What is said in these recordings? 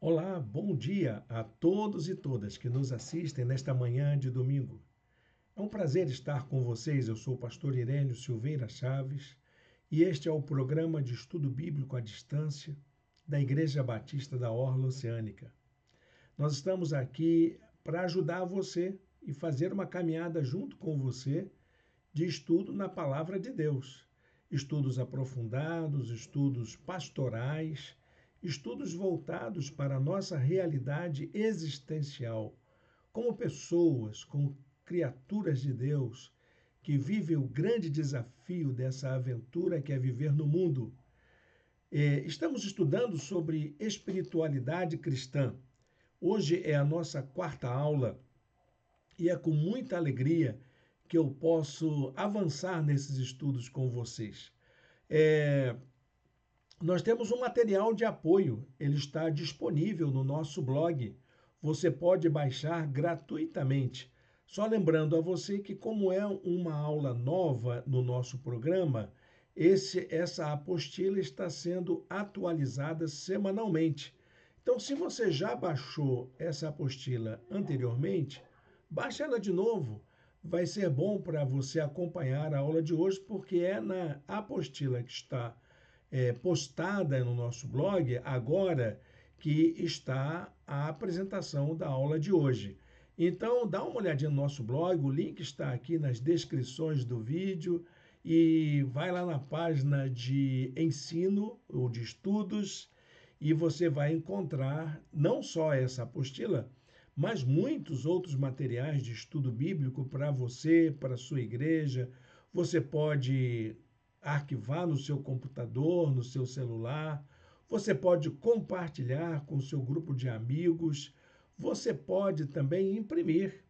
Olá, bom dia a todos e todas que nos assistem nesta manhã de domingo. É um prazer estar com vocês. Eu sou o pastor Irênio Silveira Chaves e este é o programa de estudo bíblico à distância da Igreja Batista da Orla Oceânica. Nós estamos aqui para ajudar você e fazer uma caminhada junto com você de estudo na palavra de Deus. Estudos aprofundados, estudos pastorais, estudos voltados para a nossa realidade existencial, como pessoas, como criaturas de Deus, que vivem o grande desafio dessa aventura que é viver no mundo. Estamos estudando sobre espiritualidade cristã. Hoje é a nossa quarta aula e é com muita alegria que eu posso avançar nesses estudos com vocês. É, Nós temos um material de apoio, ele está disponível no nosso blog. Você pode baixar gratuitamente. Só lembrando a você que, como é uma aula nova no nosso programa, essa apostila está sendo atualizada semanalmente. Então, se você já baixou essa apostila anteriormente, baixe ela de novo. Vai ser bom para você acompanhar a aula de hoje, porque é na apostila que está postada no nosso blog agora que está a apresentação da aula de hoje. Então, dá uma olhadinha no nosso blog, o link está aqui nas descrições do vídeo e vai lá na página de ensino ou de estudos e você vai encontrar não só essa apostila, mas muitos outros materiais de estudo bíblico para você, para a sua igreja. Você pode arquivar no seu computador, no seu celular, você pode compartilhar com o seu grupo de amigos, você pode também imprimir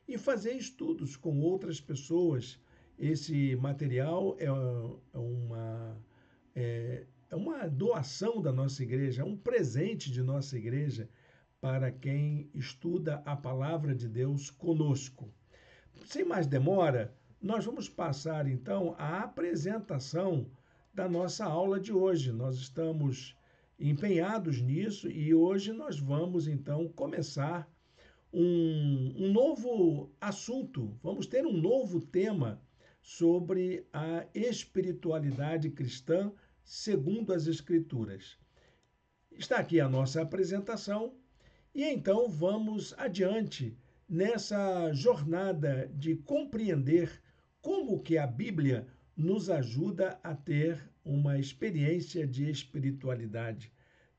e fazer estudos com outras pessoas. Esse material é uma doação da nossa igreja, é um presente de nossa igreja para quem estuda a palavra de Deus conosco. Sem mais demora, nós vamos passar então à apresentação da nossa aula de hoje. Nós estamos empenhados nisso e hoje nós vamos então começar um novo assunto, vamos ter um novo tema sobre a espiritualidade cristã segundo as Escrituras. Está aqui a nossa apresentação e então vamos adiante nessa jornada de compreender como que a Bíblia nos ajuda a ter uma experiência de espiritualidade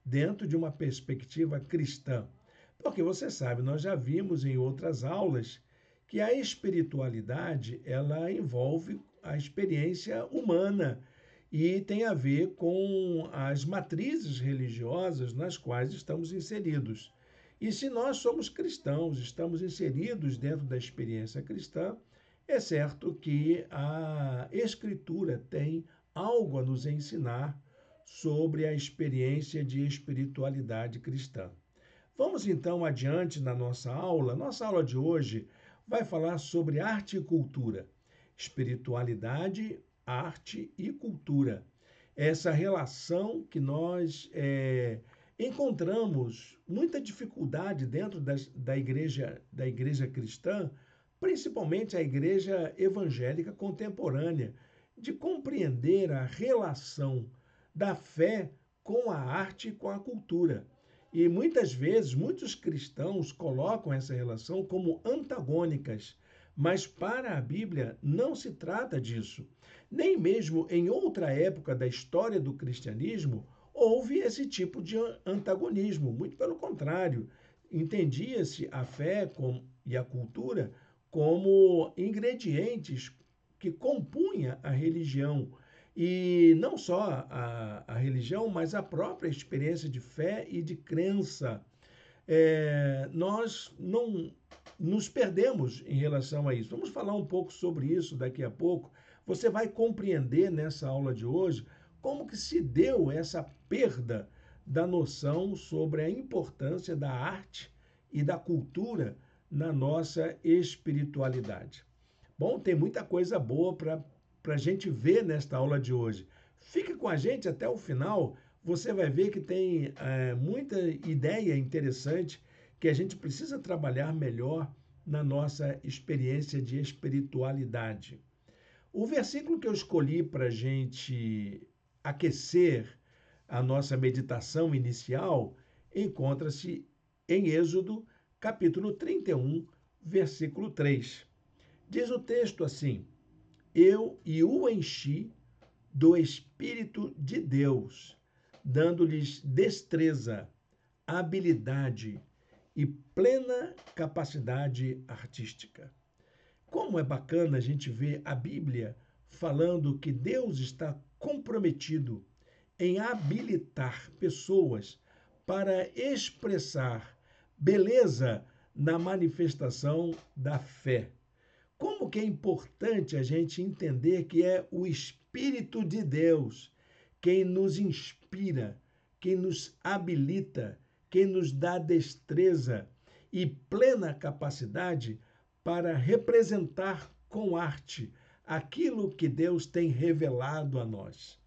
dentro de uma perspectiva cristã. Porque você sabe, nós já vimos em outras aulas que a espiritualidade, ela envolve a experiência humana e tem a ver com as matrizes religiosas nas quais estamos inseridos. E se nós somos cristãos, estamos inseridos dentro da experiência cristã, é certo que a Escritura tem algo a nos ensinar sobre a experiência de espiritualidade cristã. Vamos então adiante na nossa aula. Nossa aula de hoje vai falar sobre arte e cultura, espiritualidade, arte e cultura. Essa relação que nós encontramos muita dificuldade dentro da igreja cristã, principalmente a igreja evangélica contemporânea, de compreender a relação da fé com a arte e com a cultura. E muitas vezes, muitos cristãos colocam essa relação como antagônicas, mas para a Bíblia não se trata disso. Nem mesmo em outra época da história do cristianismo houve esse tipo de antagonismo. Muito pelo contrário, entendia-se a fé e a cultura como ingredientes que compunha a religião. E não só a religião, mas a própria experiência de fé e de crença. Nós não nos perdemos em relação a isso. Vamos falar um pouco sobre isso daqui a pouco. Você vai compreender nessa aula de hoje como que se deu essa perda da noção sobre a importância da arte e da cultura na nossa espiritualidade. Bom, tem muita coisa boa para a gente ver nesta aula de hoje. Fique com a gente até o final. você vai ver que tem muita ideia interessante que a gente precisa trabalhar melhor na nossa experiência de espiritualidade. O versículo que eu escolhi para a gente aquecer a nossa meditação inicial encontra-se em Êxodo, capítulo 31, versículo 3. Diz o texto assim: Eu e o enchi do Espírito de Deus, dando-lhes destreza, habilidade e plena capacidade artística. Como é bacana a gente ver a Bíblia falando que Deus está comprometido em habilitar pessoas para expressar beleza na manifestação da fé. Como que é importante a gente entender que é o Espírito de Deus quem nos inspira, quem nos habilita, quem nos dá destreza e plena capacidade para representar com arte aquilo que Deus tem revelado a nós.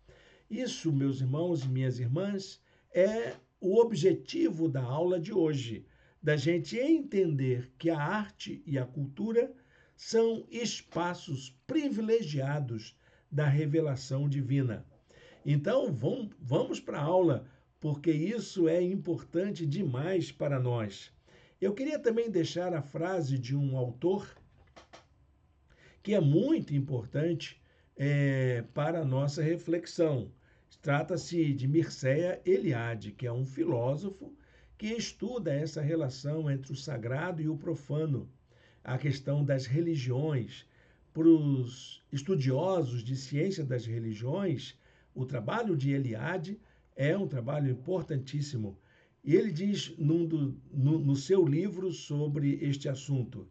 Isso, meus irmãos e minhas irmãs, é o objetivo da aula de hoje, da gente entender que a arte e a cultura são espaços privilegiados da revelação divina. Então, vamos para a aula, porque isso é importante demais para nós. Eu queria também deixar a frase de um autor que é muito importante para a nossa reflexão. Trata-se de Mircea Eliade, que é um filósofo que estuda essa relação entre o sagrado e o profano, a questão das religiões. Para os estudiosos de ciência das religiões, o trabalho de Eliade é um trabalho importantíssimo. E ele diz no seu livro sobre este assunto: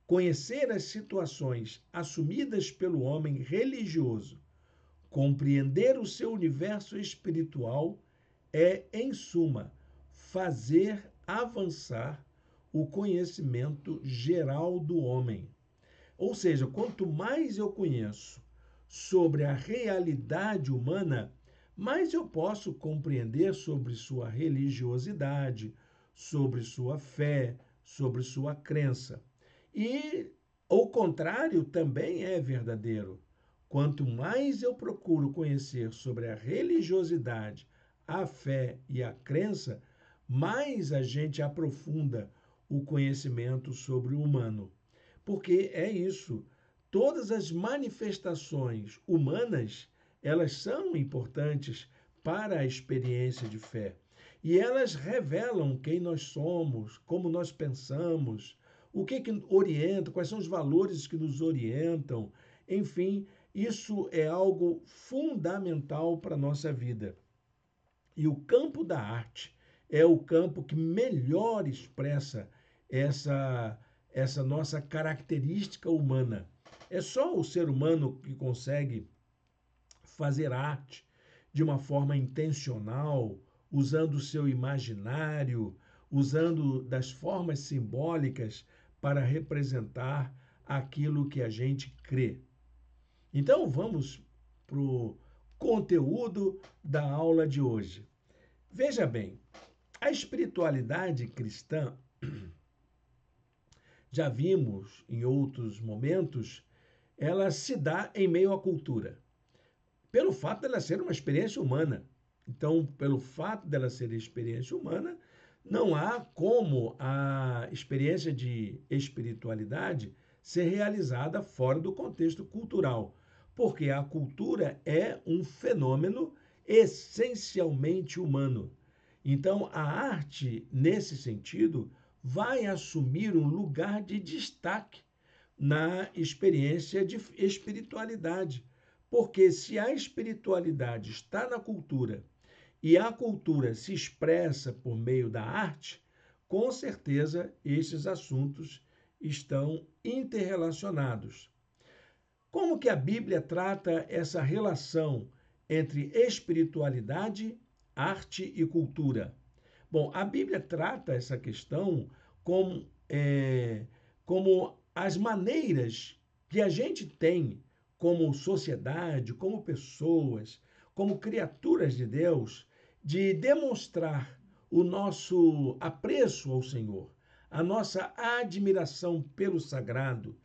conhecer as situações assumidas pelo homem religioso, compreender o seu universo espiritual é, em suma, fazer avançar o conhecimento geral do homem. Ou seja, quanto mais eu conheço sobre a realidade humana, mais eu posso compreender sobre sua religiosidade, sobre sua fé, sobre sua crença. E o contrário também é verdadeiro. Quanto mais eu procuro conhecer sobre a religiosidade, a fé e a crença, mais a gente aprofunda o conhecimento sobre o humano. Porque é isso, todas as manifestações humanas, elas são importantes para a experiência de fé. E elas revelam quem nós somos, como nós pensamos, o que orienta, quais são os valores que nos orientam. Enfim, isso é algo fundamental para a nossa vida. E o campo da arte é o campo que melhor expressa essa nossa característica humana. É só o ser humano que consegue fazer arte de uma forma intencional, usando o seu imaginário, usando das formas simbólicas para representar aquilo que a gente crê. Então vamos para o conteúdo da aula de hoje. Veja bem, a espiritualidade cristã, já vimos em outros momentos, ela se dá em meio à cultura, pelo fato dela ser uma experiência humana. Então, pelo fato dela ser experiência humana, não há como a experiência de espiritualidade ser realizada fora do contexto cultural, porque a cultura é um fenômeno essencialmente humano. Então, a arte, nesse sentido, vai assumir um lugar de destaque na experiência de espiritualidade. Porque se a espiritualidade está na cultura e a cultura se expressa por meio da arte, com certeza esses assuntos estão interrelacionados. Como que a Bíblia trata essa relação entre espiritualidade, arte e cultura? Bom, a Bíblia trata essa questão como as maneiras que a gente tem como sociedade, como pessoas, como criaturas de Deus, de demonstrar o nosso apreço ao Senhor, a nossa admiração pelo sagrado,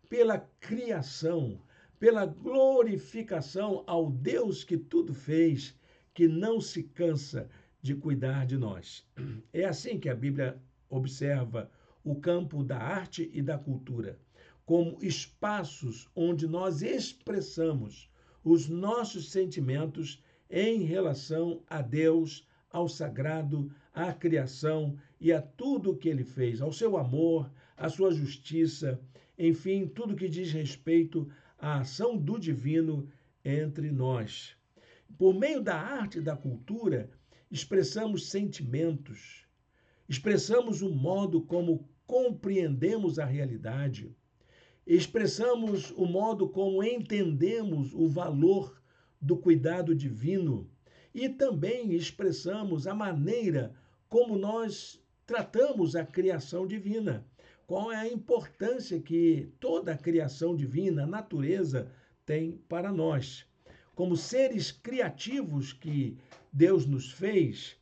pela criação, pela glorificação ao Deus que tudo fez, que não se cansa de cuidar de nós. É assim que a Bíblia observa o campo da arte e da cultura, como espaços onde nós expressamos os nossos sentimentos em relação a Deus, ao sagrado, à criação e a tudo o que ele fez, ao seu amor, à sua justiça, enfim, tudo que diz respeito à ação do divino entre nós. Por meio da arte e da cultura, expressamos sentimentos, expressamos o modo como compreendemos a realidade, expressamos o modo como entendemos o valor do cuidado divino e também expressamos a maneira como nós tratamos a criação divina. Qual é a importância que toda a criação divina, a natureza, tem para nós. Como seres criativos que Deus nos fez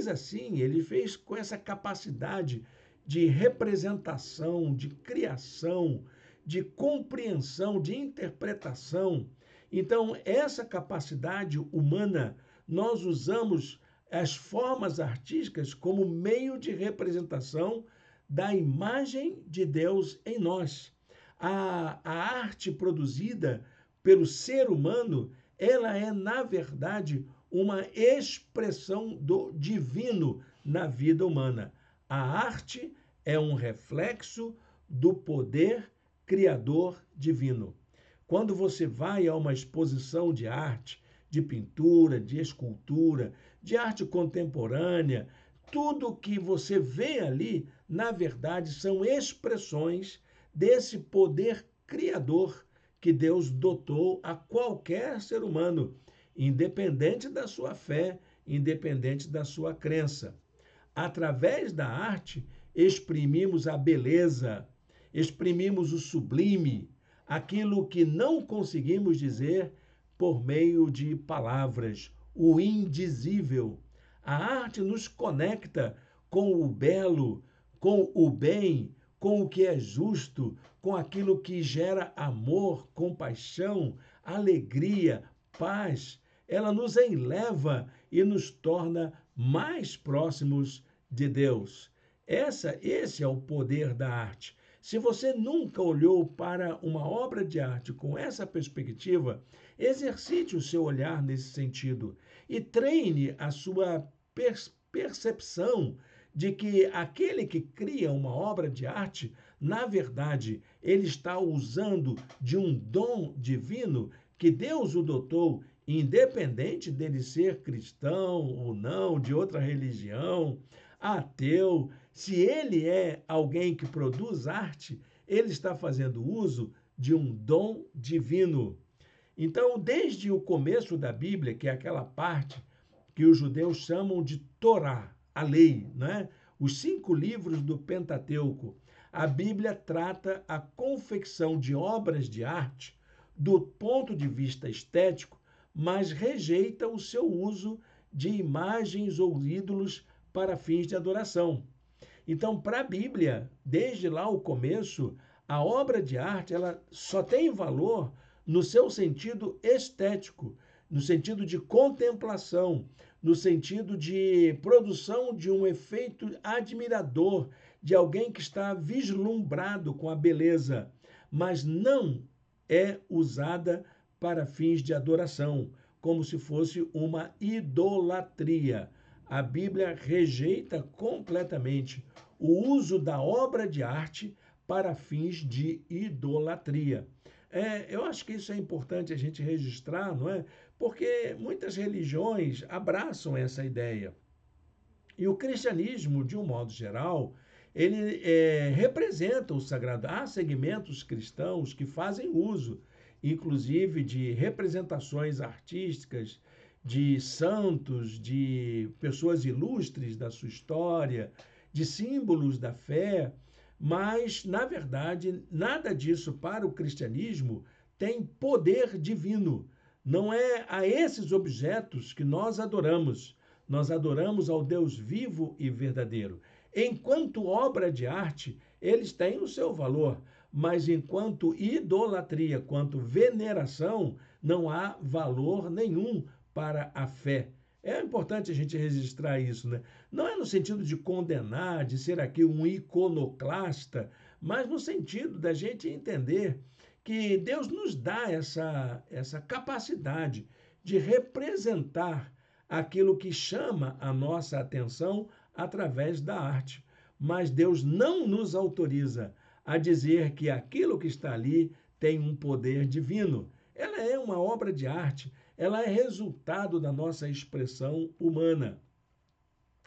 assim, ele fez com essa capacidade de representação, de criação, de compreensão, de interpretação. Então, essa capacidade humana, nós usamos as formas artísticas como meio de representação da imagem de Deus em nós. A arte produzida pelo ser humano, ela é, na verdade, uma expressão do divino na vida humana. A arte é um reflexo do poder criador divino. Quando você vai a uma exposição de arte, de pintura, de escultura, de arte contemporânea, tudo que você vê ali, na verdade, são expressões desse poder criador que Deus dotou a qualquer ser humano, independente da sua fé, independente da sua crença. Através da arte, exprimimos a beleza, exprimimos o sublime, aquilo que não conseguimos dizer por meio de palavras, o indizível. A arte nos conecta com o belo, com o bem, com o que é justo, com aquilo que gera amor, compaixão, alegria, paz. Ela nos eleva e nos torna mais próximos de Deus. Esse é o poder da arte. Se você nunca olhou para uma obra de arte com essa perspectiva, exercite o seu olhar nesse sentido e treine a sua percepção de que aquele que cria uma obra de arte, na verdade, ele está usando de um dom divino que Deus o dotou, independente dele ser cristão ou não, de outra religião, ateu. Se ele é alguém que produz arte, ele está fazendo uso de um dom divino. Então, desde o começo da Bíblia, que é aquela parte que os judeus chamam de Torá, a lei, né? Os 5 livros do Pentateuco, a Bíblia trata a confecção de obras de arte do ponto de vista estético, mas rejeita o seu uso de imagens ou ídolos para fins de adoração. Então, para a Bíblia, desde lá o começo, a obra de arte ela só tem valor no seu sentido estético, no sentido de contemplação, no sentido de produção de um efeito admirador, de alguém que está vislumbrado com a beleza, mas não é usada para fins de adoração, como se fosse uma idolatria. A Bíblia rejeita completamente o uso da obra de arte para fins de idolatria. Eu acho que isso é importante a gente registrar, não é? Porque muitas religiões abraçam essa ideia. E o cristianismo, de um modo geral, ele representa o sagrado. Há segmentos cristãos que fazem uso, inclusive, de representações artísticas, de santos, de pessoas ilustres da sua história, de símbolos da fé, mas, na verdade, nada disso para o cristianismo tem poder divino. Não é a esses objetos que nós adoramos ao Deus vivo e verdadeiro. Enquanto obra de arte, eles têm o seu valor, mas enquanto idolatria, quanto veneração, não há valor nenhum para a fé. É importante a gente registrar isso, né? Não é no sentido de condenar, de ser aqui um iconoclasta, mas no sentido da gente entender que Deus nos dá essa capacidade de representar aquilo que chama a nossa atenção através da arte. Mas Deus não nos autoriza a dizer que aquilo que está ali tem um poder divino. Ela é uma obra de arte, ela é resultado da nossa expressão humana.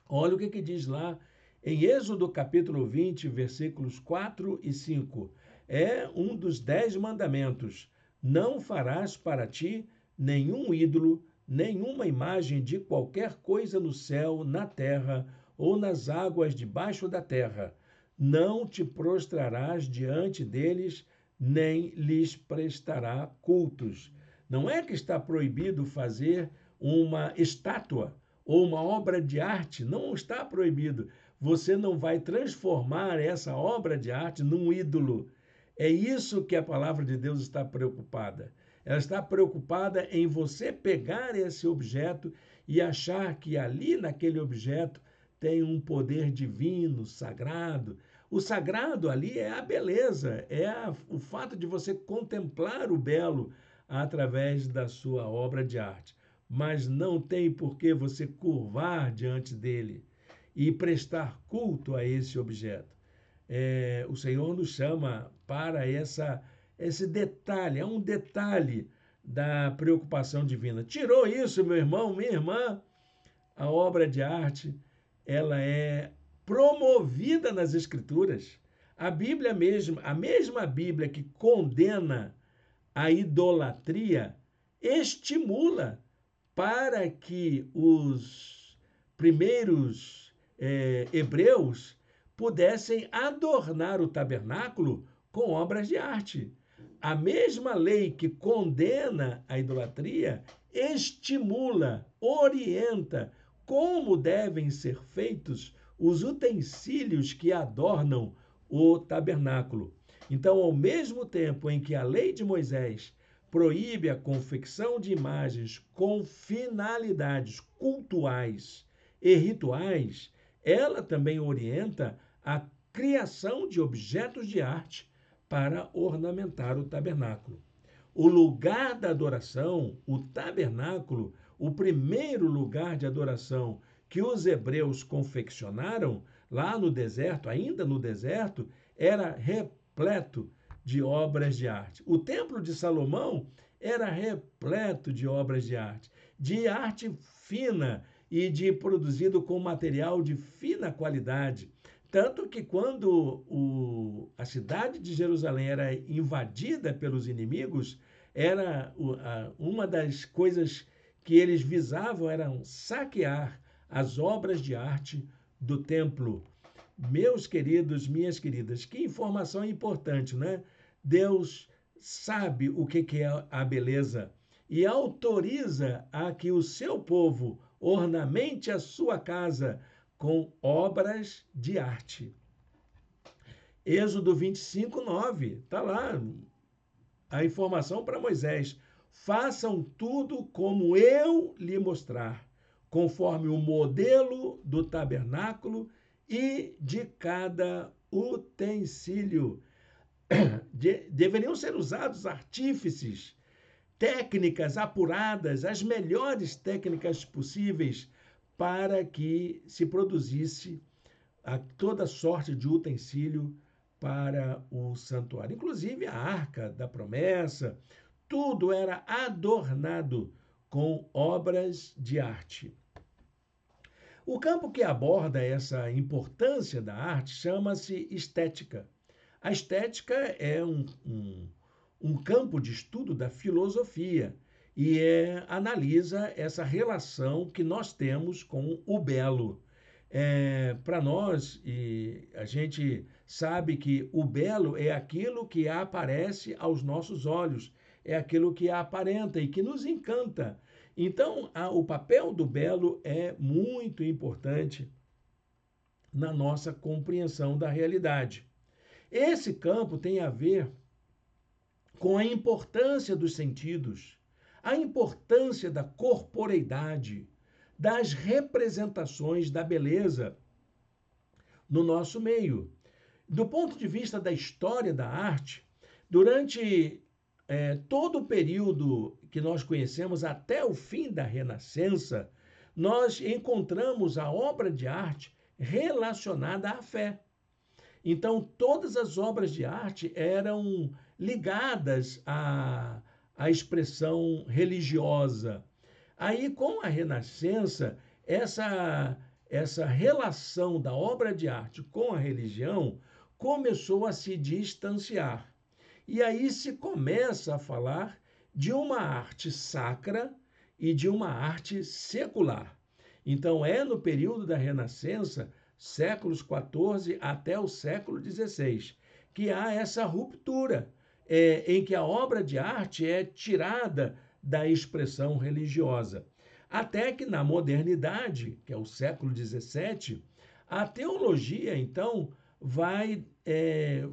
Olha o que diz lá em Êxodo capítulo 20, versículos 4 e 5. É um dos 10 mandamentos. Não farás para ti nenhum ídolo, nenhuma imagem de qualquer coisa no céu, na terra ou nas águas debaixo da terra. Não te prostrarás diante deles, nem lhes prestará cultos. Não é que está proibido fazer uma estátua ou uma obra de arte, não está proibido. Você não vai transformar essa obra de arte num ídolo. É isso que a palavra de Deus está preocupada. Ela está preocupada em você pegar esse objeto e achar que ali naquele objeto tem um poder divino, sagrado. O sagrado ali é a beleza, o fato de você contemplar o belo através da sua obra de arte. Mas não tem por que você curvar diante dele e prestar culto a esse objeto. O Senhor nos chama para esse detalhe, é um detalhe da preocupação divina. Tirou isso, meu irmão, minha irmã, a obra de arte, ela é promovida nas Escrituras. A Bíblia mesmo, a mesma Bíblia que condena a idolatria, estimula para que os primeiros hebreus pudessem adornar o tabernáculo com obras de arte. A mesma lei que condena a idolatria estimula, orienta como devem ser feitos os utensílios que adornam o tabernáculo. Então, ao mesmo tempo em que a lei de Moisés proíbe a confecção de imagens com finalidades cultuais e rituais, ela também orienta a criação de objetos de arte para ornamentar o tabernáculo. O lugar da adoração, o tabernáculo, o primeiro lugar de adoração que os hebreus confeccionaram lá no deserto, ainda no deserto, era repleto de obras de arte. O Templo de Salomão era repleto de obras de arte fina e de produzido com material de fina qualidade. Tanto que quando a cidade de Jerusalém era invadida pelos inimigos, era uma das coisas que eles visavam era saquear as obras de arte do templo. Meus queridos, minhas queridas, que informação importante, né? Deus sabe o que é a beleza e autoriza a que o seu povo ornamente a sua casa com obras de arte. Êxodo 25, 9, está lá a informação para Moisés. Façam tudo como eu lhe mostrar, conforme o modelo do tabernáculo e de cada utensílio. Deveriam ser usados artífices, técnicas apuradas, as melhores técnicas possíveis para que se produzisse toda sorte de utensílio para o santuário. Inclusive a arca da promessa, tudo era adornado com obras de arte. O campo que aborda essa importância da arte chama-se estética. A estética é um campo de estudo da filosofia e analisa essa relação que nós temos com o belo. Para nós, e a gente sabe que o belo é aquilo que aparece aos nossos olhos, é aquilo que aparenta e que nos encanta. Então, o papel do belo é muito importante na nossa compreensão da realidade. Esse campo tem a ver com a importância dos sentidos, a importância da corporeidade, das representações da beleza no nosso meio. Do ponto de vista da história da arte, durante todo o período que nós conhecemos até o fim da Renascença, nós encontramos a obra de arte relacionada à fé. Então, todas as obras de arte eram ligadas à expressão religiosa. Aí, com a Renascença, essa relação da obra de arte com a religião começou a se distanciar. E aí se começa a falar de uma arte sacra e de uma arte secular. Então, é no período da Renascença, séculos XIV até o século XVI, que há essa ruptura, em que a obra de arte é tirada da expressão religiosa. Até que na modernidade, que é o século XVII, a teologia, então, vai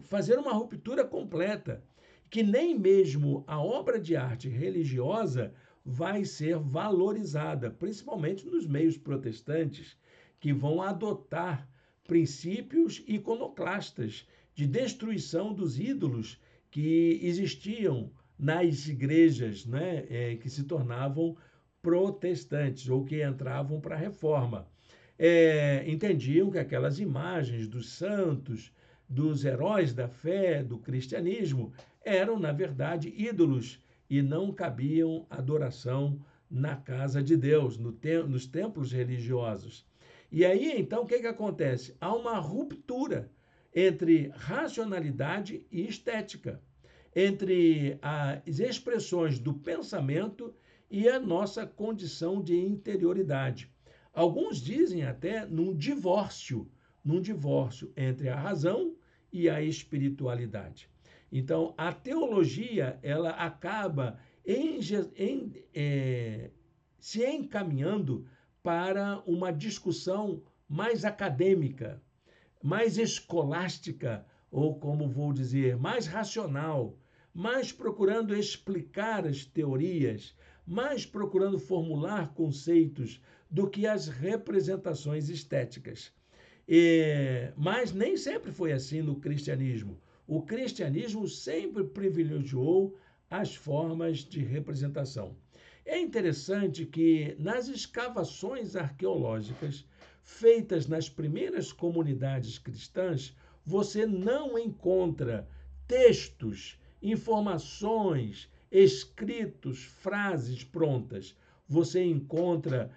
fazer uma ruptura completa, que nem mesmo a obra de arte religiosa vai ser valorizada, principalmente nos meios protestantes, que vão adotar princípios iconoclastas de destruição dos ídolos que existiam nas igrejas, né, que se tornavam protestantes ou que entravam para a reforma. Entendiam que aquelas imagens dos santos, dos heróis da fé, do cristianismo, eram, na verdade, ídolos e não cabiam adoração na casa de Deus, nos templos religiosos. E aí, então, o que acontece? Há uma ruptura entre racionalidade e estética, entre as expressões do pensamento e a nossa condição de interioridade. Alguns dizem até num divórcio entre a razão e a espiritualidade. Então, a teologia ela acaba se encaminhando para uma discussão mais acadêmica, mais escolástica, ou como vou dizer, mais racional, mais procurando explicar as teorias, mais procurando formular conceitos do que as representações estéticas. Mas nem sempre foi assim no cristianismo. O cristianismo sempre privilegiou as formas de representação. É interessante que nas escavações arqueológicas feitas nas primeiras comunidades cristãs, você não encontra textos, informações, escritos, frases prontas. Você encontra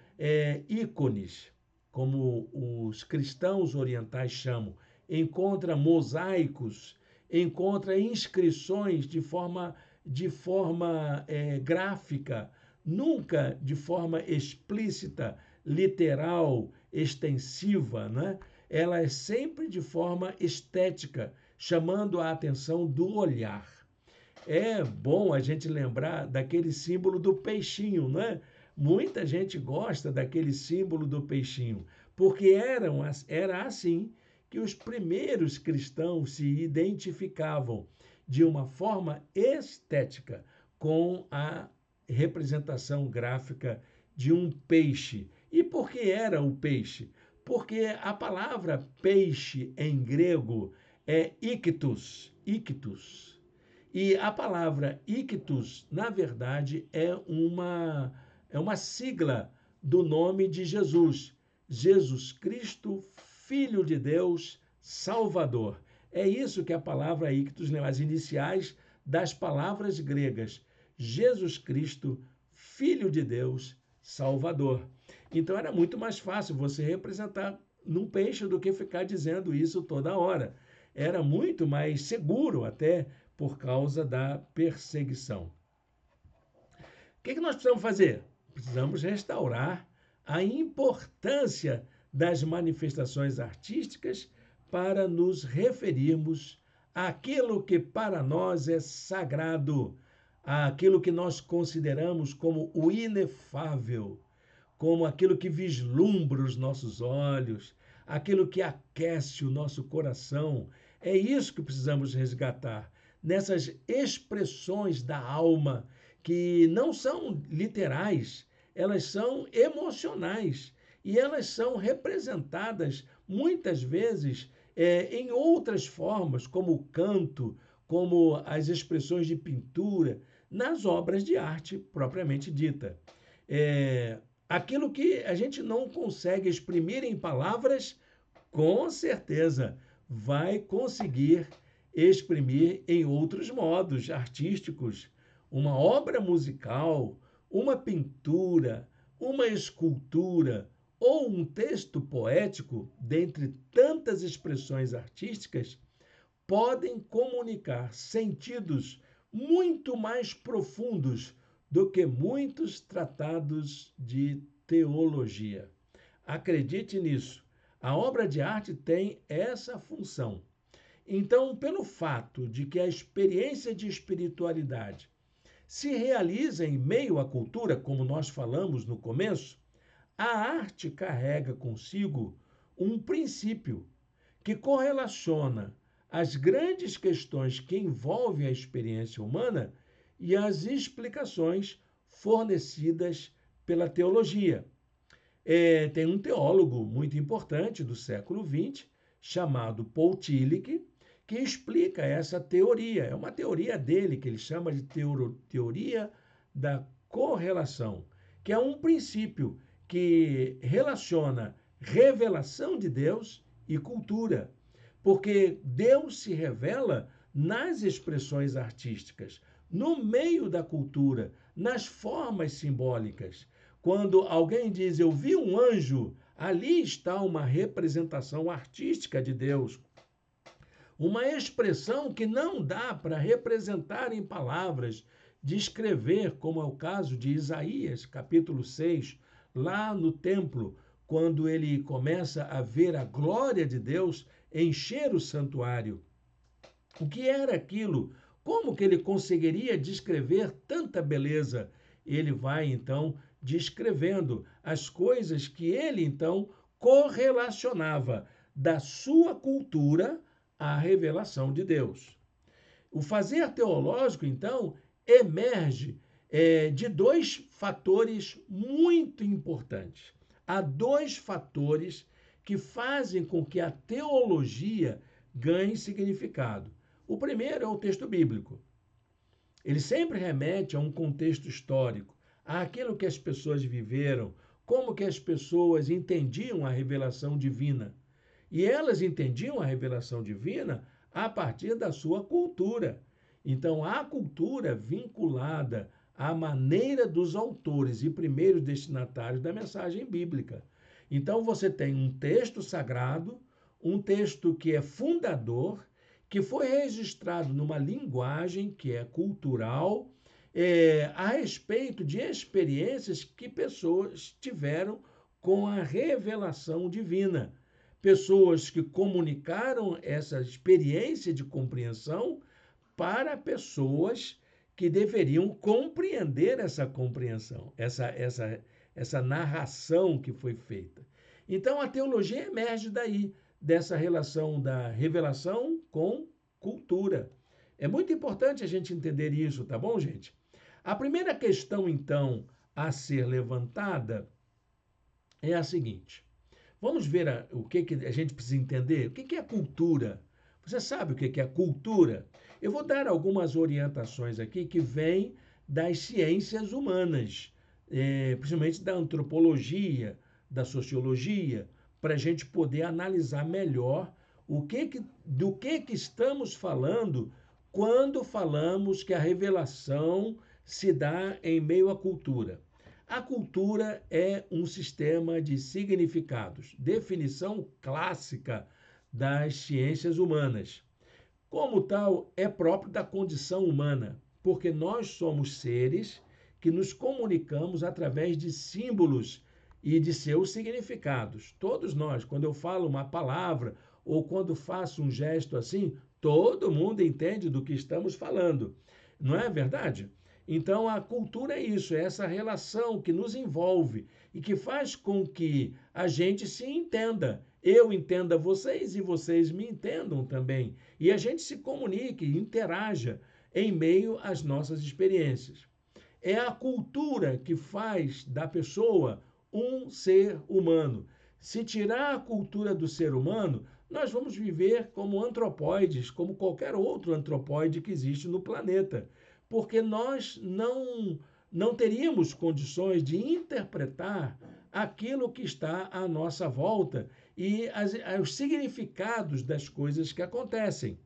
ícones, como os cristãos orientais chamam, encontra mosaicos, encontra inscrições de forma gráfica, nunca de forma explícita, literal, extensiva, né? Ela é sempre de forma estética, chamando a atenção do olhar. É bom a gente lembrar daquele símbolo do peixinho, né? Muita gente gosta daquele símbolo do peixinho, porque era assim que os primeiros cristãos se identificavam de uma forma estética com a representação gráfica de um peixe. E por que era o peixe? Porque a palavra peixe em grego é ictus. E a palavra ictus, na verdade, é uma sigla do nome de Jesus. Jesus Cristo, Filho de Deus, Salvador. É isso que a palavra ictus, né, as iniciais das palavras gregas. Jesus Cristo, Filho de Deus, Salvador. Então era muito mais fácil você representar num peixe do que ficar dizendo isso toda hora. Era muito mais seguro até por causa da perseguição. O que nós precisamos fazer? Precisamos restaurar a importância das manifestações artísticas para nos referirmos àquilo que para nós é sagrado, àquilo que nós consideramos como o inefável, como aquilo que vislumbra os nossos olhos, aquilo que aquece o nosso coração. É isso que precisamos resgatar, nessas expressões da alma, que não são literais, elas são emocionais e elas são representadas muitas vezes em outras formas, como o canto, como as expressões de pintura, nas obras de arte propriamente dita. Aquilo que a gente não consegue exprimir em palavras, com certeza vai conseguir exprimir em outros modos artísticos. Uma obra musical, uma pintura, uma escultura ou um texto poético, dentre tantas expressões artísticas, podem comunicar sentidos muito mais profundos do que muitos tratados de teologia. Acredite nisso. A obra de arte tem essa função. Então, pelo fato de que a experiência de espiritualidade se realiza em meio à cultura, como nós falamos no começo, a arte carrega consigo um princípio que correlaciona as grandes questões que envolvem a experiência humana e as explicações fornecidas pela teologia. Tem um teólogo muito importante do século XX, chamado Paul Tillich, que explica essa teoria. É uma teoria dele, que ele chama de teoria da correlação, que é um princípio que relaciona revelação de Deus e cultura. Porque Deus se revela nas expressões artísticas, no meio da cultura, nas formas simbólicas. Quando alguém diz, eu vi um anjo, ali está uma representação artística de Deus. Uma expressão que não dá para representar em palavras, descrever, como é o caso de Isaías, capítulo 6, lá no templo, quando ele começa a ver a glória de Deus encher o santuário. O que era aquilo? Como que ele conseguiria descrever tanta beleza? Ele vai, então, descrevendo as coisas que ele, então, correlacionava da sua cultura à revelação de Deus. O fazer teológico, então, emerge de dois fatores muito importantes. Há dois fatores que fazem com que a teologia ganhe significado. O primeiro é o texto bíblico. Ele sempre remete a um contexto histórico, àquilo que as pessoas viveram, como que as pessoas entendiam a revelação divina. E elas entendiam a revelação divina a partir da sua cultura. Então, a cultura vinculada à maneira dos autores e primeiros destinatários da mensagem bíblica. Então, você tem um texto sagrado, um texto que é fundador, que foi registrado numa linguagem que é cultural, a respeito de experiências que pessoas tiveram com a revelação divina. Pessoas que comunicaram essa experiência de compreensão para pessoas que deveriam compreender essa compreensão, essa narração que foi feita. Então, a teologia emerge daí, dessa relação da revelação com cultura. É muito importante a gente entender isso, tá bom, gente? A primeira questão, então, a ser levantada é a seguinte. Vamos ver o que a gente precisa entender. O que é cultura? Você sabe o que é cultura? Eu vou dar algumas orientações aqui que vêm das ciências humanas, principalmente da antropologia, da sociologia, para a gente poder analisar melhor do que estamos falando quando falamos que a revelação se dá em meio à cultura. A cultura é um sistema de significados, definição clássica das ciências humanas. Como tal, é próprio da condição humana, porque nós somos seres que nos comunicamos através de símbolos e de seus significados. Todos nós, quando eu falo uma palavra ou quando faço um gesto assim, todo mundo entende do que estamos falando. Não é verdade? Então, a cultura é isso, é essa relação que nos envolve e que faz com que a gente se entenda. Eu entenda vocês e vocês me entendam também. E a gente se comunique, interaja em meio às nossas experiências. É a cultura que faz da pessoa um ser humano. Se tirar a cultura do ser humano, nós vamos viver como antropóides, como qualquer outro antropóide que existe no planeta, porque nós não teríamos condições de interpretar aquilo que está à nossa volta e os significados das coisas que acontecem.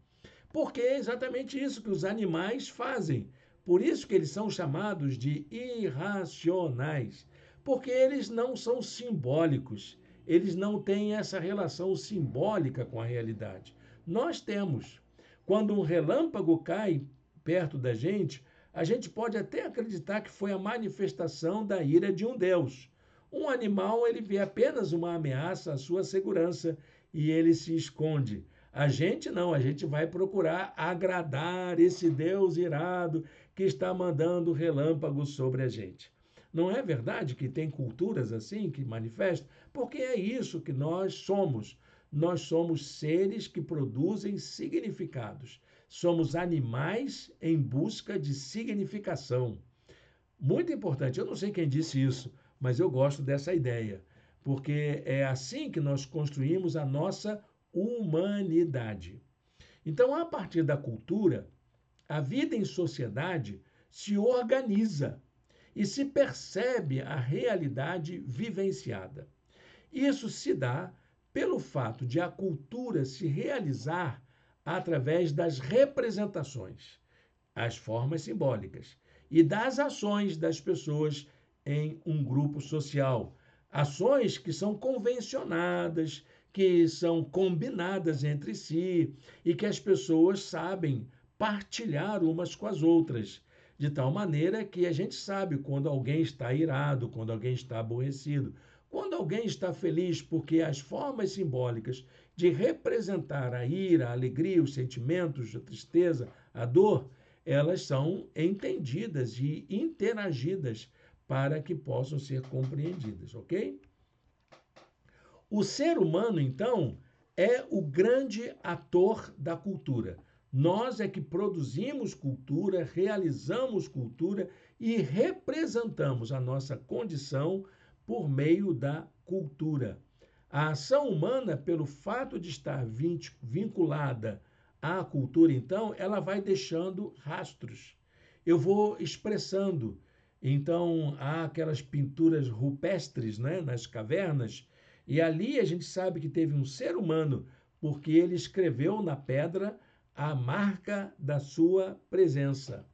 Porque é exatamente isso que os animais fazem. Por isso que eles são chamados de irracionais, porque eles não são simbólicos, eles não têm essa relação simbólica com a realidade. Nós temos. Quando um relâmpago cai perto da gente, a gente pode até acreditar que foi a manifestação da ira de um deus. Um animal, ele vê apenas uma ameaça à sua segurança e ele se esconde. A gente não, a gente vai procurar agradar esse Deus irado que está mandando relâmpagos sobre a gente. Não é verdade que tem culturas assim que manifestam? Porque é isso que nós somos. Nós somos seres que produzem significados. Somos animais em busca de significação. Muito importante. Eu não sei quem disse isso, mas eu gosto dessa ideia, porque é assim que nós construímos a nossa humanidade. Então, a partir da cultura, a vida em sociedade se organiza e se percebe a realidade vivenciada. Isso se dá pelo fato de a cultura se realizar através das representações, as formas simbólicas, e das ações das pessoas em um grupo social. Ações que são convencionadas, que são combinadas entre si e que as pessoas sabem partilhar umas com as outras, de tal maneira que a gente sabe quando alguém está irado, quando alguém está aborrecido, quando alguém está feliz, porque as formas simbólicas de representar a ira, a alegria, os sentimentos, a tristeza, a dor, elas são entendidas e interagidas para que possam ser compreendidas, ok? O ser humano, então, é o grande ator da cultura. Nós é que produzimos cultura, realizamos cultura e representamos a nossa condição por meio da cultura. A ação humana, pelo fato de estar vinculada à cultura, então, ela vai deixando rastros. Eu vou expressando. Então, há aquelas pinturas rupestres, né, nas cavernas, e ali a gente sabe que teve um ser humano, porque ele escreveu na pedra a marca da sua presença.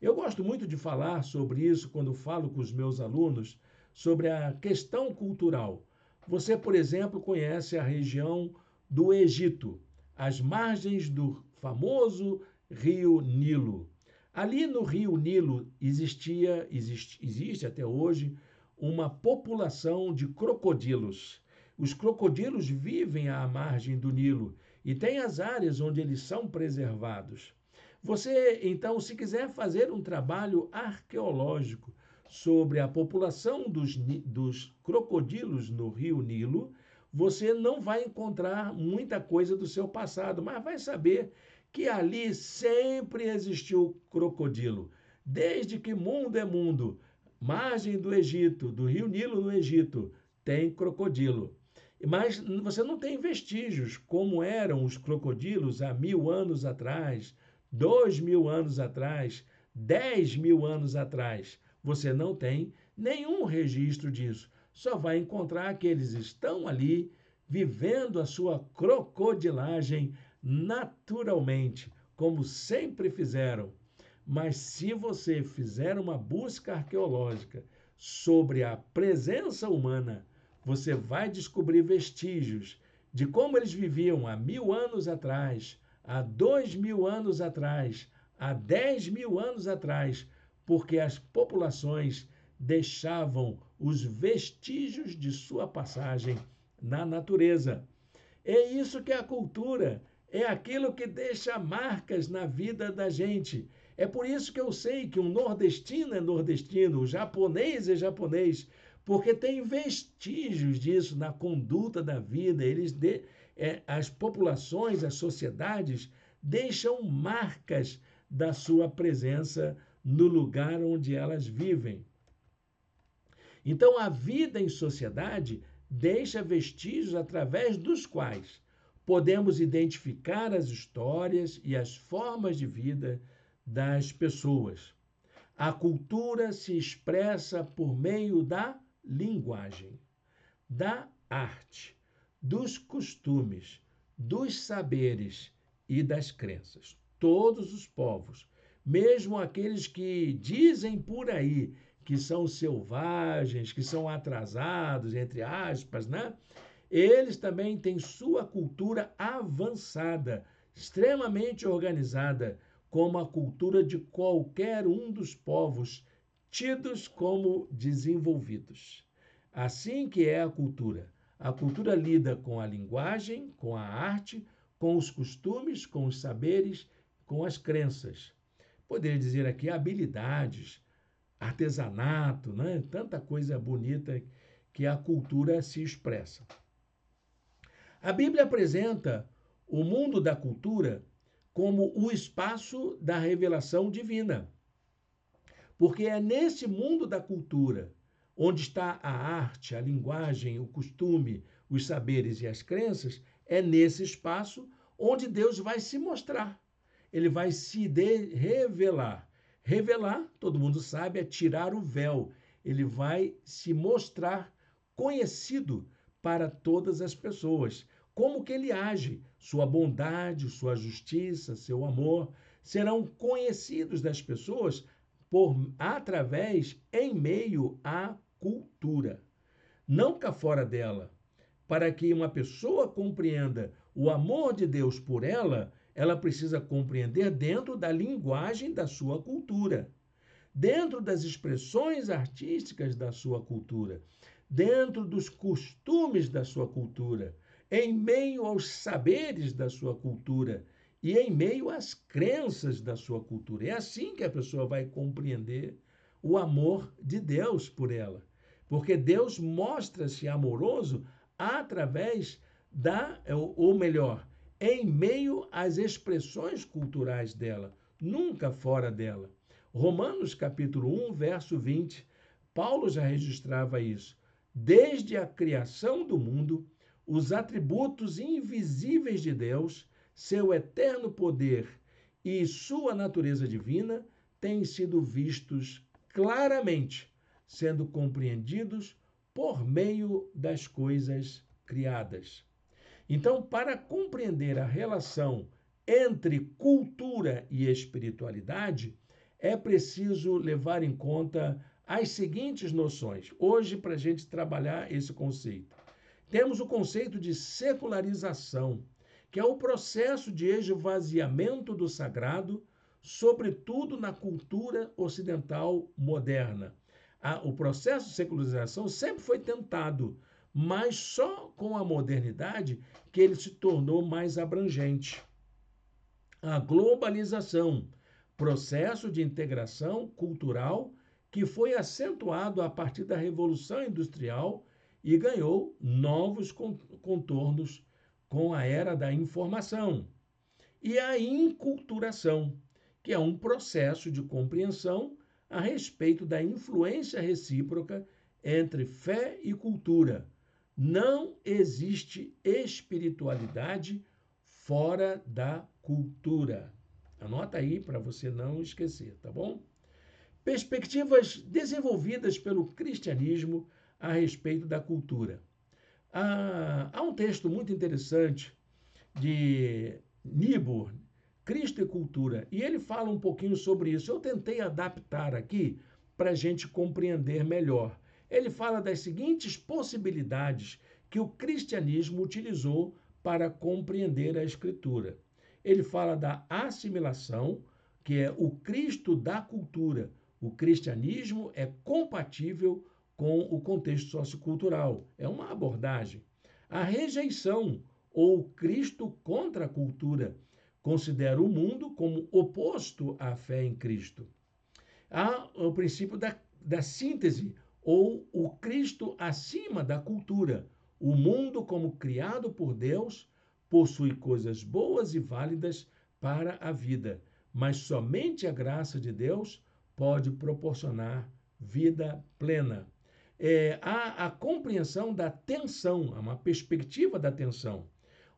Eu gosto muito de falar sobre isso quando falo com os meus alunos sobre a questão cultural. Você, por exemplo, conhece a região do Egito, as margens do famoso rio Nilo. Ali no rio Nilo existe até hoje uma população de crocodilos. Os crocodilos vivem à margem do Nilo e tem as áreas onde eles são preservados. Você, então, se quiser fazer um trabalho arqueológico sobre a população dos crocodilos no rio Nilo, você não vai encontrar muita coisa do seu passado, mas vai saber que ali sempre existiu crocodilo. Desde que mundo é mundo, margem do Egito, do rio Nilo no Egito, tem crocodilo. Mas você não tem vestígios como eram os crocodilos há 1000 anos atrás, 2000 anos atrás, 10 mil anos atrás. Você não tem nenhum registro disso. Só vai encontrar que eles estão ali vivendo a sua crocodilagem naturalmente, como sempre fizeram. Mas se você fizer uma busca arqueológica sobre a presença humana, você vai descobrir vestígios de como eles viviam há 1000 anos atrás, há 2000 anos atrás, há 10 mil anos atrás, porque as populações deixavam os vestígios de sua passagem na natureza. É isso que é a cultura, é aquilo que deixa marcas na vida da gente, É por isso que eu sei que um nordestino é nordestino, o japonês é japonês, porque tem vestígios disso na conduta da vida. As populações, as sociedades, deixam marcas da sua presença no lugar onde elas vivem. Então, a vida em sociedade deixa vestígios através dos quais podemos identificar as histórias e as formas de vida das pessoas. A cultura se expressa por meio da linguagem, da arte, dos costumes, dos saberes e das crenças. Todos os povos, mesmo aqueles que dizem por aí que são selvagens, que são atrasados, entre aspas, né? Eles também têm sua cultura avançada, extremamente organizada, como a cultura de qualquer um dos povos tidos como desenvolvidos. Assim que é a cultura. A cultura lida com a linguagem, com a arte, com os costumes, com os saberes, com as crenças. Poderia dizer aqui habilidades, artesanato, né? Tanta coisa bonita que a cultura se expressa. A Bíblia apresenta o mundo da cultura como o espaço da revelação divina. Porque é nesse mundo da cultura, onde está a arte, a linguagem, o costume, os saberes e as crenças, é nesse espaço onde Deus vai se mostrar. Ele vai se revelar. Revelar, todo mundo sabe, é tirar o véu. Ele vai se mostrar conhecido para todas as pessoas. Como que ele age, sua bondade, sua justiça, seu amor, serão conhecidos das pessoas em meio à cultura. Não cá fora dela. Para que uma pessoa compreenda o amor de Deus por ela, ela precisa compreender dentro da linguagem da sua cultura, dentro das expressões artísticas da sua cultura, dentro dos costumes da sua cultura, em meio aos saberes da sua cultura e em meio às crenças da sua cultura. É assim que a pessoa vai compreender o amor de Deus por ela. Porque Deus mostra-se amoroso através ou melhor, em meio às expressões culturais dela, nunca fora dela. Romanos capítulo 1, verso 20, Paulo já registrava isso. Desde a criação do mundo, os atributos invisíveis de Deus, seu eterno poder e sua natureza divina têm sido vistos claramente, sendo compreendidos por meio das coisas criadas. Então, para compreender a relação entre cultura e espiritualidade, é preciso levar em conta as seguintes noções, hoje, para a gente trabalhar esse conceito. Temos o conceito de secularização, que é o processo de esvaziamento do sagrado, sobretudo na cultura ocidental moderna. O processo de secularização sempre foi tentado, mas só com a modernidade que ele se tornou mais abrangente. A globalização, processo de integração cultural que foi acentuado a partir da Revolução Industrial e ganhou novos contornos com a era da informação. E a inculturação, que é um processo de compreensão a respeito da influência recíproca entre fé e cultura. Não existe espiritualidade fora da cultura. Anota aí para você não esquecer, tá bom? Perspectivas desenvolvidas pelo cristianismo a respeito da cultura. Há um texto muito interessante de Niebuhr, Cristo e Cultura, e ele fala um pouquinho sobre isso. Eu tentei adaptar aqui para a gente compreender melhor. Ele fala das seguintes possibilidades que o cristianismo utilizou para compreender a Escritura. Ele fala da assimilação, que é o Cristo da cultura. O cristianismo é compatível com o contexto sociocultural. É uma abordagem. A rejeição, ou Cristo contra a cultura, considera o mundo como oposto à fé em Cristo. Há o princípio da síntese, ou o Cristo acima da cultura. O mundo, como criado por Deus, possui coisas boas e válidas para a vida, mas somente a graça de Deus pode proporcionar vida plena. Há a compreensão da tensão, uma perspectiva da tensão,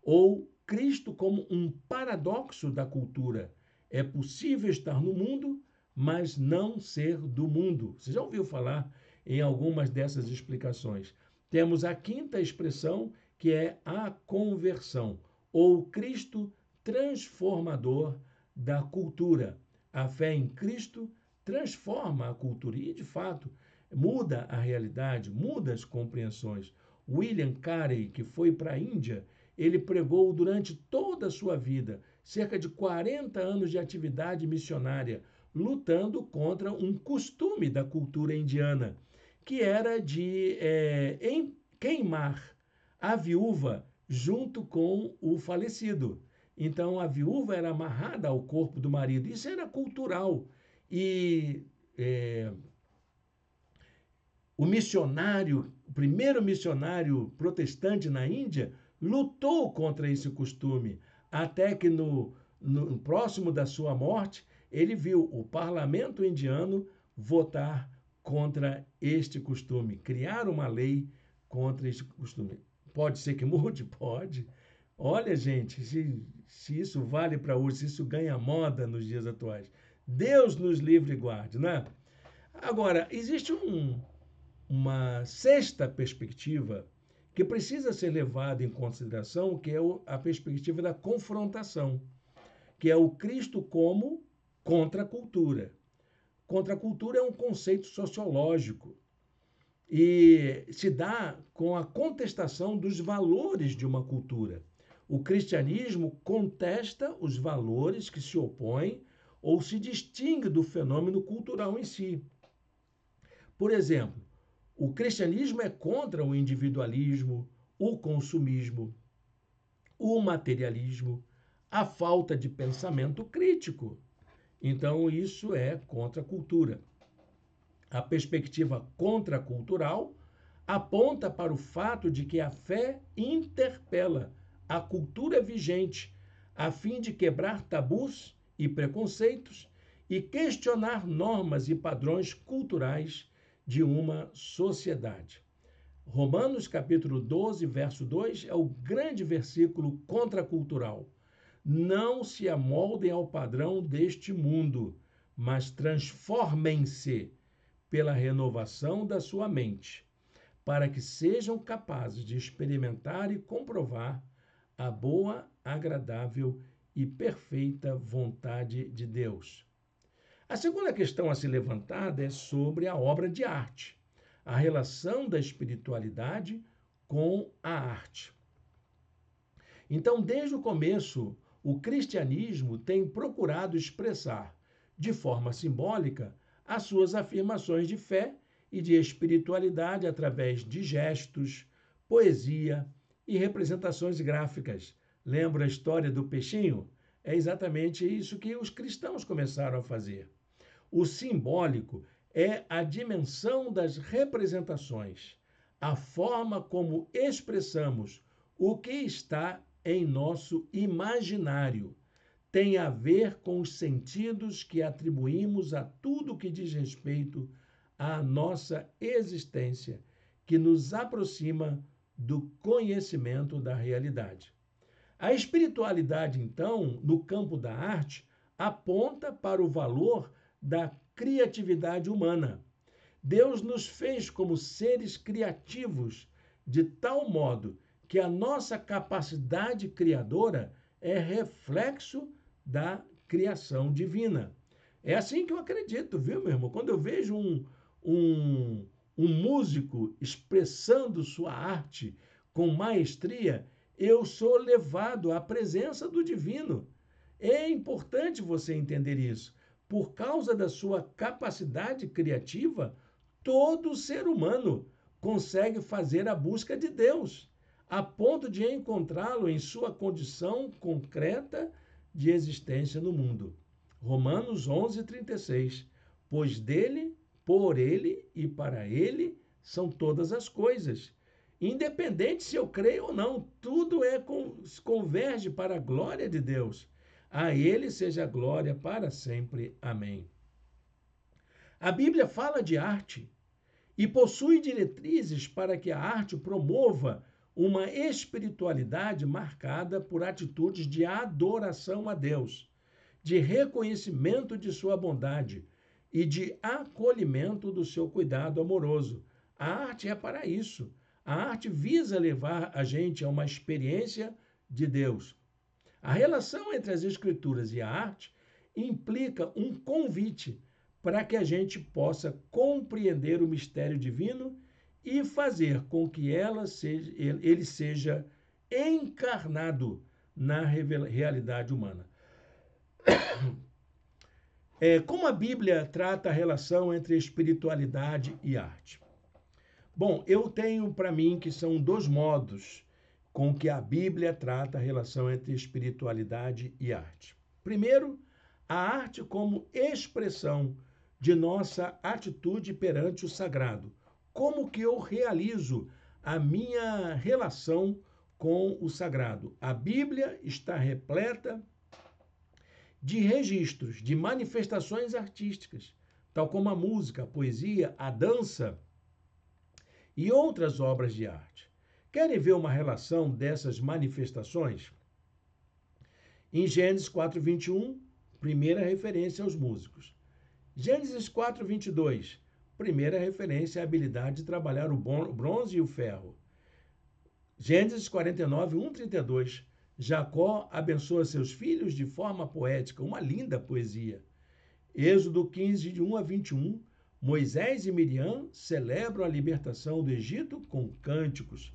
ou Cristo como um paradoxo da cultura. É possível estar no mundo, mas não ser do mundo. Você já ouviu falar em algumas dessas explicações? Temos a quinta expressão, que é a conversão, ou Cristo transformador da cultura. A fé em Cristo transforma a cultura e, de fato, muda a realidade, muda as compreensões. William Carey, que foi para a Índia, ele pregou durante toda a sua vida, cerca de 40 anos de atividade missionária, lutando contra um costume da cultura indiana, que era de queimar a viúva junto com o falecido. Então, a viúva era amarrada ao corpo do marido. Isso era cultural. E o primeiro missionário protestante na Índia, lutou contra esse costume, até que no próximo da sua morte, ele viu o parlamento indiano votar contra este costume, criar uma lei contra este costume. Pode ser que mude? Pode. Olha, gente, se isso vale para hoje, se isso ganha moda nos dias atuais. Deus nos livre e guarde, não é? Agora, existe uma sexta perspectiva que precisa ser levada em consideração, que é a perspectiva da confrontação, que é o Cristo como contracultura. Contracultura é um conceito sociológico e se dá com a contestação dos valores de uma cultura. O cristianismo contesta os valores que se opõem ou se distingue do fenômeno cultural em si. Por exemplo, o cristianismo é contra o individualismo, o consumismo, o materialismo, a falta de pensamento crítico. Então, isso é contra a cultura. A perspectiva contracultural aponta para o fato de que a fé interpela a cultura vigente, a fim de quebrar tabus e preconceitos e questionar normas e padrões culturais de uma sociedade. Romanos capítulo 12, verso 2 é o grande versículo contracultural. Não se amoldem ao padrão deste mundo, mas transformem-se pela renovação da sua mente, para que sejam capazes de experimentar e comprovar a boa, agradável e perfeita vontade de Deus. A segunda questão a ser levantada é sobre a obra de arte, a relação da espiritualidade com a arte. Então, desde o começo, o cristianismo tem procurado expressar, de forma simbólica, as suas afirmações de fé e de espiritualidade através de gestos, poesia e representações gráficas. Lembra a história do peixinho? É exatamente isso que os cristãos começaram a fazer. O simbólico é a dimensão das representações, a forma como expressamos o que está em nosso imaginário. Tem a ver com os sentidos que atribuímos a tudo que diz respeito à nossa existência, que nos aproxima do conhecimento da realidade. A espiritualidade, então, no campo da arte, aponta para o valor da criatividade humana. Deus nos fez como seres criativos, de tal modo que a nossa capacidade criadora é reflexo da criação divina. É assim que eu acredito, viu, meu irmão? Quando eu vejo um músico expressando sua arte com maestria, eu sou levado à presença do divino. É importante você entender isso. Por causa da sua capacidade criativa, todo ser humano consegue fazer a busca de Deus, a ponto de encontrá-lo em sua condição concreta de existência no mundo. Romanos 11:36. Pois dele, por ele e para ele são todas as coisas. Independente se eu creio ou não, tudo converge para a glória de Deus. A ele seja a glória para sempre. Amém. A Bíblia fala de arte e possui diretrizes para que a arte promova uma espiritualidade marcada por atitudes de adoração a Deus, de reconhecimento de sua bondade e de acolhimento do seu cuidado amoroso. A arte é para isso. A arte visa levar a gente a uma experiência de Deus. A relação entre as Escrituras e a arte implica um convite para que a gente possa compreender o mistério divino e fazer com que ele seja encarnado na realidade humana. Como a Bíblia trata a relação entre espiritualidade e arte? Bom, eu tenho para mim que são dois modos com que a Bíblia trata a relação entre espiritualidade e arte. Primeiro, a arte como expressão de nossa atitude perante o sagrado. Como que eu realizo a minha relação com o sagrado? A Bíblia está repleta de registros, de manifestações artísticas, tal como a música, a poesia, a dança e outras obras de arte. Querem ver uma relação dessas manifestações? Em Gênesis 4:21, primeira referência aos músicos. Gênesis 4:22, primeira referência à habilidade de trabalhar o bronze e o ferro. Gênesis 49:1-32, Jacó abençoa seus filhos de forma poética, uma linda poesia. Êxodo 15:1-21, Moisés e Miriam celebram a libertação do Egito com cânticos.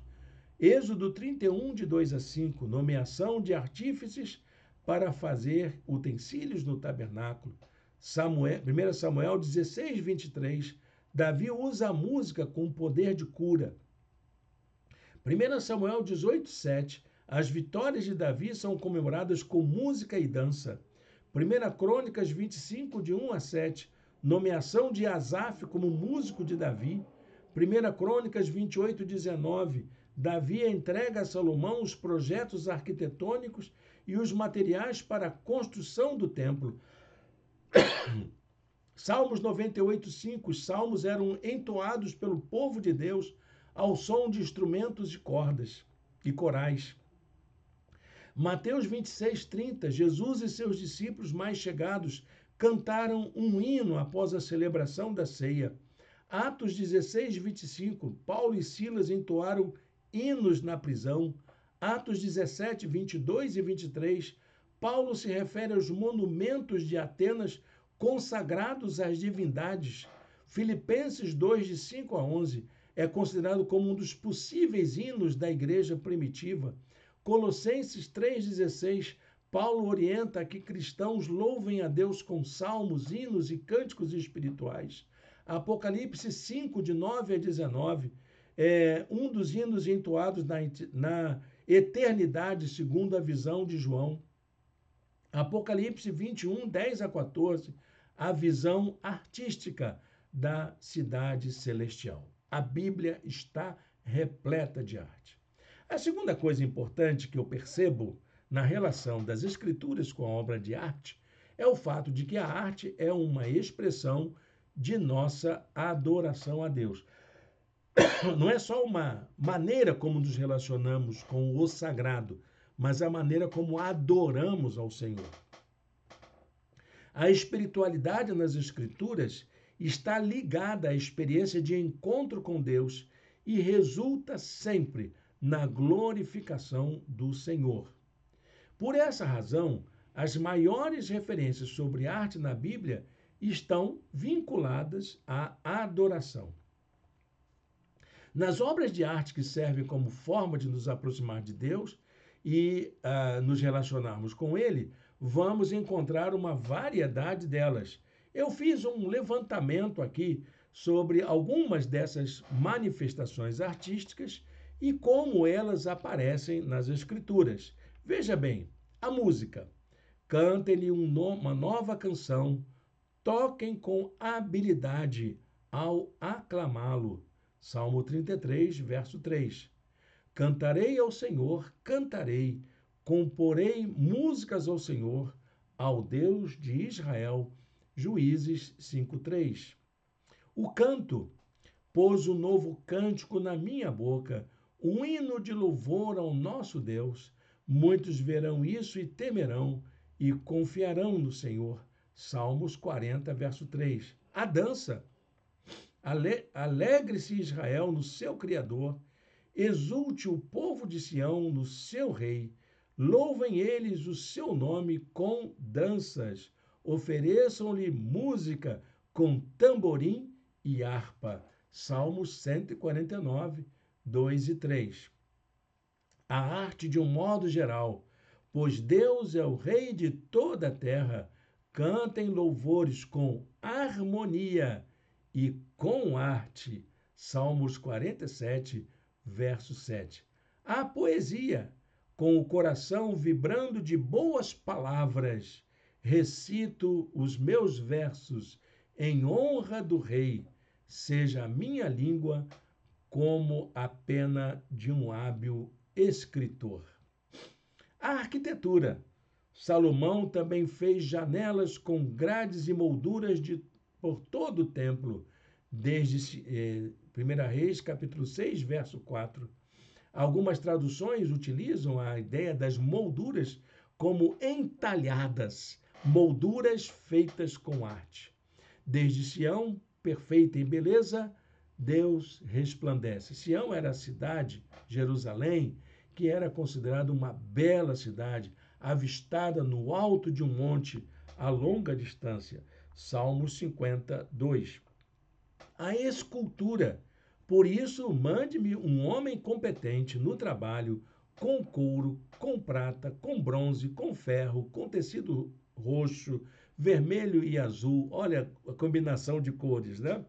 Êxodo 31:2-5, nomeação de artífices para fazer utensílios no tabernáculo. 1 Samuel 16:23, Davi usa a música com poder de cura. 1 Samuel 18:7, as vitórias de Davi são comemoradas com música e dança. 1 Crônicas 25:1-7, nomeação de Asaf como músico de Davi. 1 Crônicas 28:19, Davi entrega a Salomão os projetos arquitetônicos e os materiais para a construção do templo. Salmos 98:5, os salmos eram entoados pelo povo de Deus ao som de instrumentos e cordas e corais. Mateus 26:30, Jesus e seus discípulos mais chegados cantaram um hino após a celebração da ceia. Atos 16:25, Paulo e Silas entoaram hinos na prisão. Atos 17:22 e 23, Paulo se refere aos monumentos de Atenas consagrados às divindades. Filipenses 2:5-11 é considerado como um dos possíveis hinos da igreja primitiva. Colossenses 3:16, Paulo orienta que cristãos louvem a Deus com salmos, hinos e cânticos espirituais. Apocalipse 5:9-19 é um dos hinos entoados na eternidade, segundo a visão de João. Apocalipse 21:10-14, a visão artística da cidade celestial. A Bíblia está repleta de arte. A segunda coisa importante que eu percebo na relação das Escrituras com a obra de arte é o fato de que a arte é uma expressão de nossa adoração a Deus. Não é só uma maneira como nos relacionamos com o sagrado, mas a maneira como adoramos ao Senhor. A espiritualidade nas Escrituras está ligada à experiência de encontro com Deus e resulta sempre na glorificação do Senhor. Por essa razão, as maiores referências sobre arte na Bíblia estão vinculadas à adoração. Nas obras de arte que servem como forma de nos aproximar de Deus e nos relacionarmos com Ele, vamos encontrar uma variedade delas. Eu fiz um levantamento aqui sobre algumas dessas manifestações artísticas e como elas aparecem nas Escrituras. Veja bem, a música. cantem-lhe uma nova canção, toquem com habilidade ao aclamá-lo. Salmo 33, verso 3. Cantarei ao Senhor, cantarei, comporei músicas ao Senhor, ao Deus de Israel. Juízes 5:3. O canto pôs um novo cântico na minha boca, um hino de louvor ao nosso Deus. Muitos verão isso e temerão e confiarão no Senhor. Salmos 40, verso 3. A dança. Alegre-se Israel no seu Criador, exulte o povo de Sião no seu Rei. Louvem eles o seu nome com danças, ofereçam-lhe música com tamborim e harpa. Salmos 149, 2 e 3. A arte de um modo geral, pois Deus é o Rei de toda a terra. Cantem louvores com harmonia e com arte. Salmos 47, verso 7. A poesia, com o coração vibrando de boas palavras, recito os meus versos em honra do Rei. Seja a minha língua como a pena de um hábil escritor. A arquitetura. Salomão também fez janelas com grades e molduras por todo o templo, desde 1 Reis, capítulo 6, verso 4. Algumas traduções utilizam a ideia das molduras como entalhadas, molduras feitas com arte. Desde Sião, perfeita em beleza, Deus resplandece. Sião era a cidade, Jerusalém, que era considerada uma bela cidade, avistada no alto de um monte a longa distância. Salmos 52. A escultura. Por isso, mande-me um homem competente no trabalho, com couro, com prata, com bronze, com ferro, com tecido roxo, vermelho e azul. Olha a combinação de cores, né?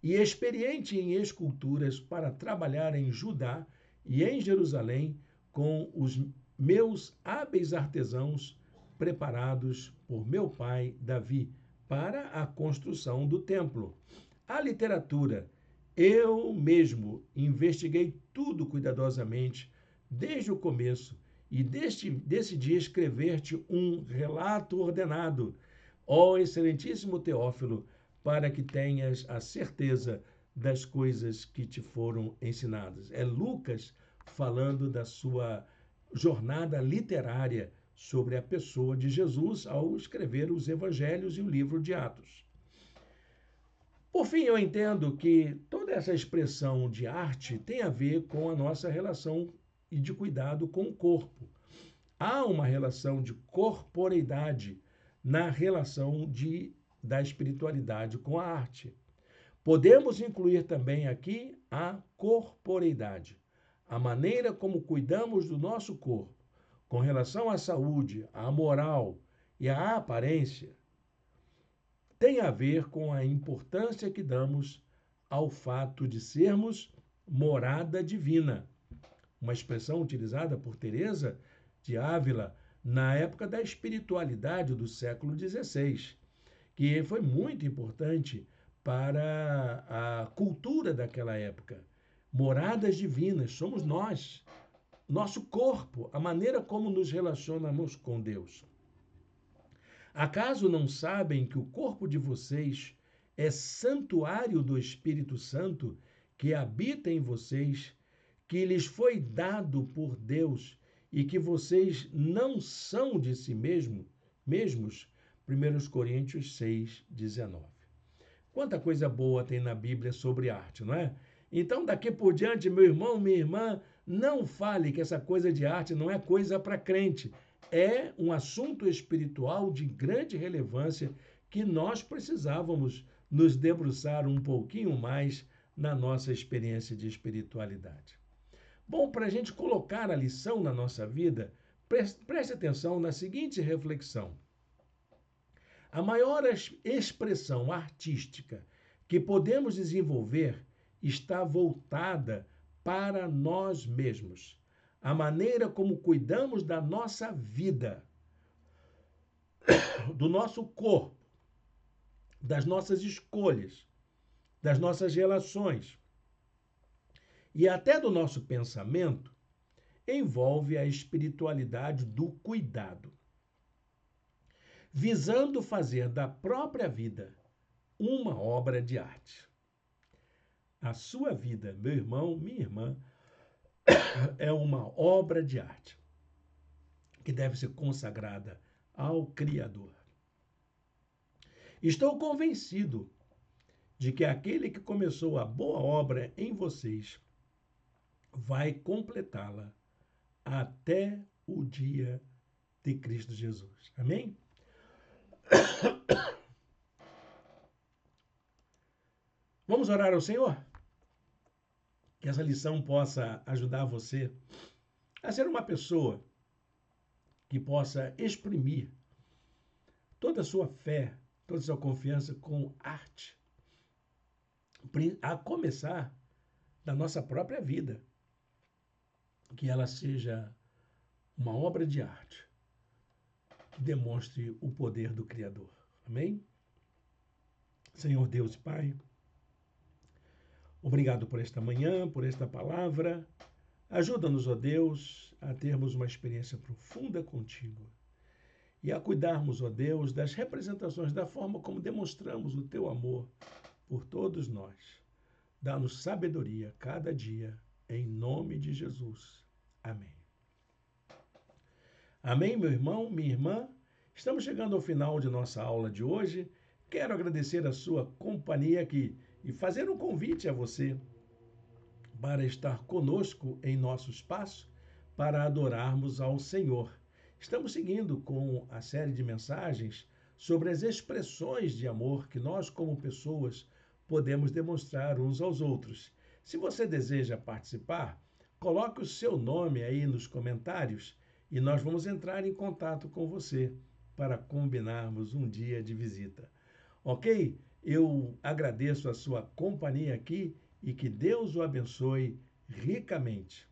E experiente em esculturas para trabalhar em Judá e em Jerusalém com os meus hábeis artesãos preparados por meu pai Davi para a construção do templo. A literatura. Eu mesmo investiguei tudo cuidadosamente desde o começo e decidi escrever-te um relato ordenado, ó excelentíssimo Teófilo, para que tenhas a certeza das coisas que te foram ensinadas. É Lucas falando da sua jornada literária sobre a pessoa de Jesus ao escrever os evangelhos e o livro de Atos. Por fim, eu entendo que toda essa expressão de arte tem a ver com a nossa relação e de cuidado com o corpo. Há uma relação de corporeidade na relação da espiritualidade com a arte. Podemos incluir também aqui a corporeidade, a maneira como cuidamos do nosso corpo, com relação à saúde, à moral e à aparência, tem a ver com a importância que damos ao fato de sermos morada divina, uma expressão utilizada por Teresa de Ávila na época da espiritualidade do século XVI, que foi muito importante para a cultura daquela época. Moradas divinas, somos nós, nosso corpo, a maneira como nos relacionamos com Deus. Acaso não sabem que o corpo de vocês é santuário do Espírito Santo que habita em vocês, que lhes foi dado por Deus e que vocês não são de si mesmos? 1 Coríntios 6, 19. Quanta coisa boa tem na Bíblia sobre arte, não é? Então, daqui por diante, meu irmão, minha irmã, não fale que essa coisa de arte não é coisa para crente. É um assunto espiritual de grande relevância que nós precisávamos nos debruçar um pouquinho mais na nossa experiência de espiritualidade. Bom, para a gente colocar a lição na nossa vida, preste atenção na seguinte reflexão. A maior expressão artística que podemos desenvolver está voltada para nós mesmos. A maneira como cuidamos da nossa vida, do nosso corpo, das nossas escolhas, das nossas relações e até do nosso pensamento, envolve a espiritualidade do cuidado, visando fazer da própria vida uma obra de arte. A sua vida, meu irmão, minha irmã, é uma obra de arte que deve ser consagrada ao Criador. Estou convencido de que aquele que começou a boa obra em vocês vai completá-la até o dia de Cristo Jesus. Amém? Vamos orar ao Senhor? Que essa lição possa ajudar você a ser uma pessoa que possa exprimir toda a sua fé, toda a sua confiança com arte, a começar da nossa própria vida, que ela seja uma obra de arte que demonstre o poder do Criador. Amém? Senhor Deus e Pai, obrigado por esta manhã, por esta palavra. Ajuda-nos, ó Deus, a termos uma experiência profunda contigo e a cuidarmos, ó Deus, das representações, da forma como demonstramos o teu amor por todos nós. Dá-nos sabedoria cada dia, em nome de Jesus. Amém. Amém, meu irmão, minha irmã? Estamos chegando ao final de nossa aula de hoje. Quero agradecer a sua companhia aqui e fazer um convite a você para estar conosco em nosso espaço para adorarmos ao Senhor. Estamos seguindo com a série de mensagens sobre as expressões de amor que nós, como pessoas, podemos demonstrar uns aos outros. Se você deseja participar, coloque o seu nome aí nos comentários e nós vamos entrar em contato com você para combinarmos um dia de visita. Ok? Eu agradeço a sua companhia aqui e que Deus o abençoe ricamente.